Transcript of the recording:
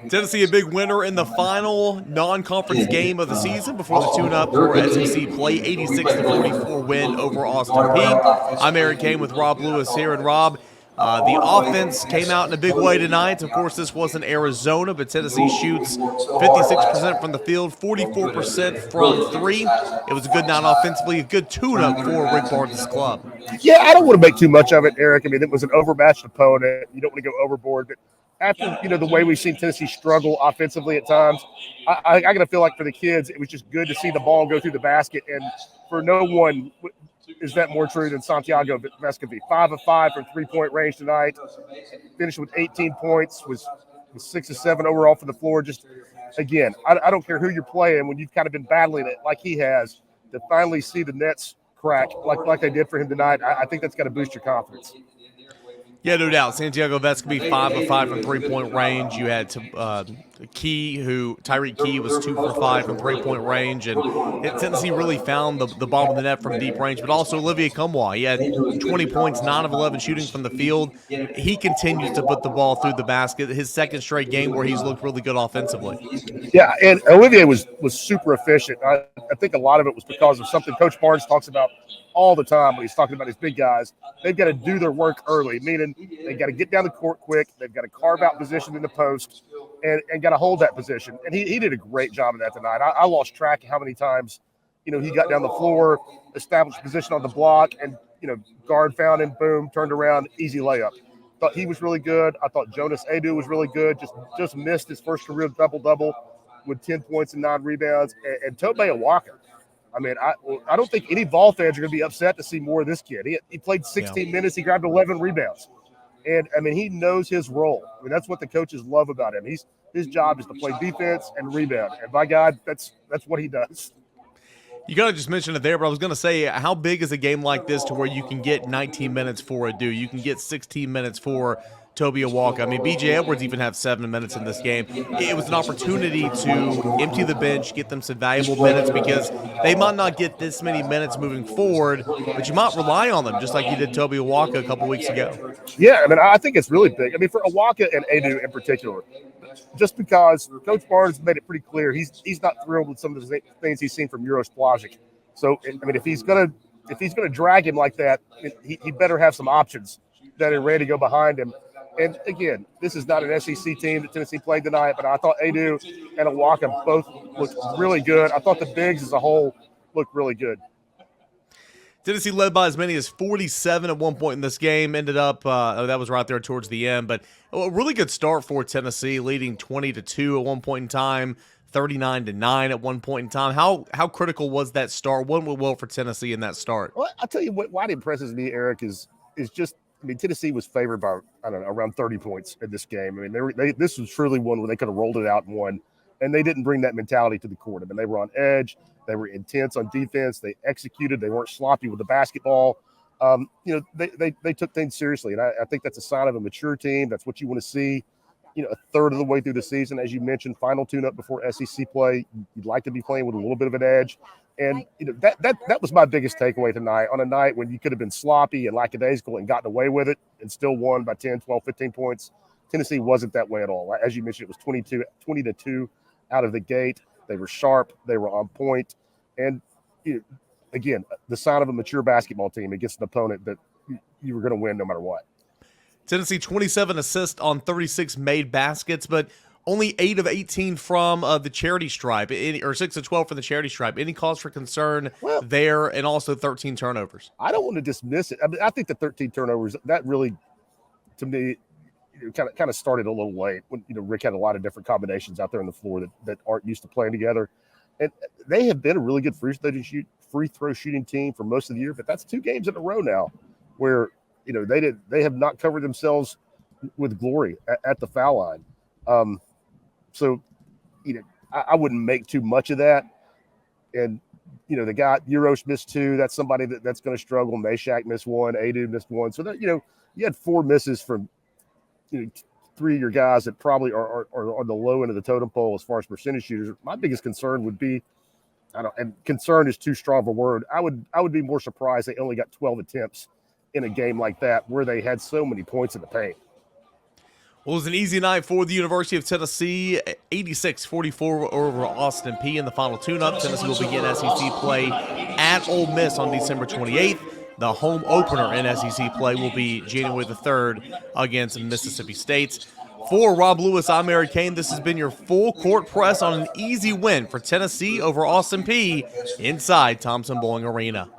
Tennessee a big winner in the final non-conference game of the season before the tune-up for SEC play, 86-44 win over Austin Peay. I'm Eric Kane with Rob Lewis here, and Rob, the offense came out in a big way tonight. Of course, this wasn't Arizona, but Tennessee shoots 56% from the field, 44% from three. It was a good night offensively, a good tune-up for Rick Barnes' club. Yeah, I don't want to make too much of it, Eric. I mean, it was an overmatched opponent. You don't want to go overboard, but after the way we've seen Tennessee struggle offensively at times, I got to feel like for the kids, it was just good to see the ball go through the basket. And for no one is that more true than Santiago Vescovi. 5 of 5 from 3-point range tonight. Finished with 18 points. Was 6 of 7 overall for the floor. Just again, I don't care who you're playing when you've kind of been battling it like he has. To finally see the Nets crack like they did for him tonight, I think that's got to boost your confidence. Yeah, no doubt. Santiago Vescovi, 5 of 5 from 3-point range. You had Tyreek Key was 2 for 5 from 3-point range, and Tennessee really found the bottom of the net from deep range. But also Olivier Nkamhoua, he had 20 points, 9 of 11 shooting from the field. He continues to put the ball through the basket. His second straight game where he's looked really good offensively. Yeah, and Olivier was super efficient. I think a lot of it was because of something Coach Barnes talks about all the time when he's talking about his big guys. They've got to do their work early, meaning they've got to get down the court quick. They've got to carve out position in the post and got to hold that position. And he did a great job of that tonight. I lost track of how many times, he got down the floor, established position on the block, and, guard found him, boom, turned around, easy layup. Thought he was really good. I thought Jonas Adu was really good. Just missed his first career double-double with 10 points and 9 rebounds. And Tobe Awaka. I mean, I don't think any Vol fans are going to be upset to see more of this kid. He played 16 minutes. He grabbed 11 rebounds. And, I mean, he knows his role. I mean, that's what the coaches love about him. His job is to play defense and rebound. And, by God, that's what he does. You kind of just mentioned it there, but I was going to say, how big is a game like this to where you can get 19 minutes for Adu? You can get 16 minutes for Tobe Awaka. I mean, B.J. Edwards even had 7 minutes in this game. It was an opportunity to empty the bench, get them some valuable minutes, because they might not get this many minutes moving forward, but you might rely on them, just like you did Tobe Awaka a couple weeks ago. Yeah, I mean, I think it's really big. I mean, for Awaka and Adu in particular, just because Coach Barnes made it pretty clear he's not thrilled with some of the things he's seen from Uros Plazic. So, I mean, if he's gonna drag him like that, he better have some options that are ready to go behind him. And again, this is not an SEC team that Tennessee played tonight, but I thought Adu and Awaka both looked really good. I thought the bigs as a whole looked really good. Tennessee led by as many as 47 at one point in this game. Ended up, that was right there towards the end, but a really good start for Tennessee, leading 20-2 at one point in time, 39-9 at one point in time. How critical was that start? What went well for Tennessee in that start? Well, I'll tell you why it impresses me, Eric, is just, I mean, Tennessee was favored by, I don't know, around 30 points in this game. I mean, this was truly one where they could have rolled it out and won, and they didn't bring that mentality to the court. I mean, they were on edge. They were intense on defense. They executed. They weren't sloppy with the basketball. They took things seriously, and I think that's a sign of a mature team. That's what you want to see, a third of the way through the season. As you mentioned, final tune-up before SEC play. You'd like to be playing with a little bit of an edge. And that was my biggest takeaway tonight, on a night when you could have been sloppy and lackadaisical and gotten away with it and still won by 10, 12, 15 points. Tennessee wasn't that way at all. As you mentioned, it was 20-2 out of the gate. They were sharp. They were on point. And, again, the sign of a mature basketball team against an opponent that you were going to win no matter what. Tennessee 27 assists on 36 made baskets, but only 8 of 18 from the charity stripe, or 6 of 12 from the charity stripe. Any cause for concern there, and also 13 turnovers? I don't want to dismiss it. I mean, I think the 13 turnovers, that really, to me, kind of started a little late when Rick had a lot of different combinations out there on the floor that aren't used to playing together. And they have been a really good free throw shooting team for most of the year, but that's 2 games in a row now where they have not covered themselves with glory at the foul line. So I wouldn't make too much of that. And the guy Uros missed 2. That's somebody that's going to struggle. Meshack missed 1. Adu missed 1. So that you had 4 misses from 3 of your guys that probably are on the low end of the totem pole as far as percentage shooters. My biggest concern would be, and concern is too strong of a word. I would be more surprised they only got 12 attempts in a game like that where they had so many points in the paint. Well, it was an easy night for the University of Tennessee, 86-44 over Austin Peay in the final tune-up. Tennessee will begin SEC play at Ole Miss on December 28th. The home opener in SEC play will be January the 3rd against Mississippi State. For Rob Lewis, I'm Eric Kane. This has been your full court press on an easy win for Tennessee over Austin Peay inside Thompson-Boling Arena.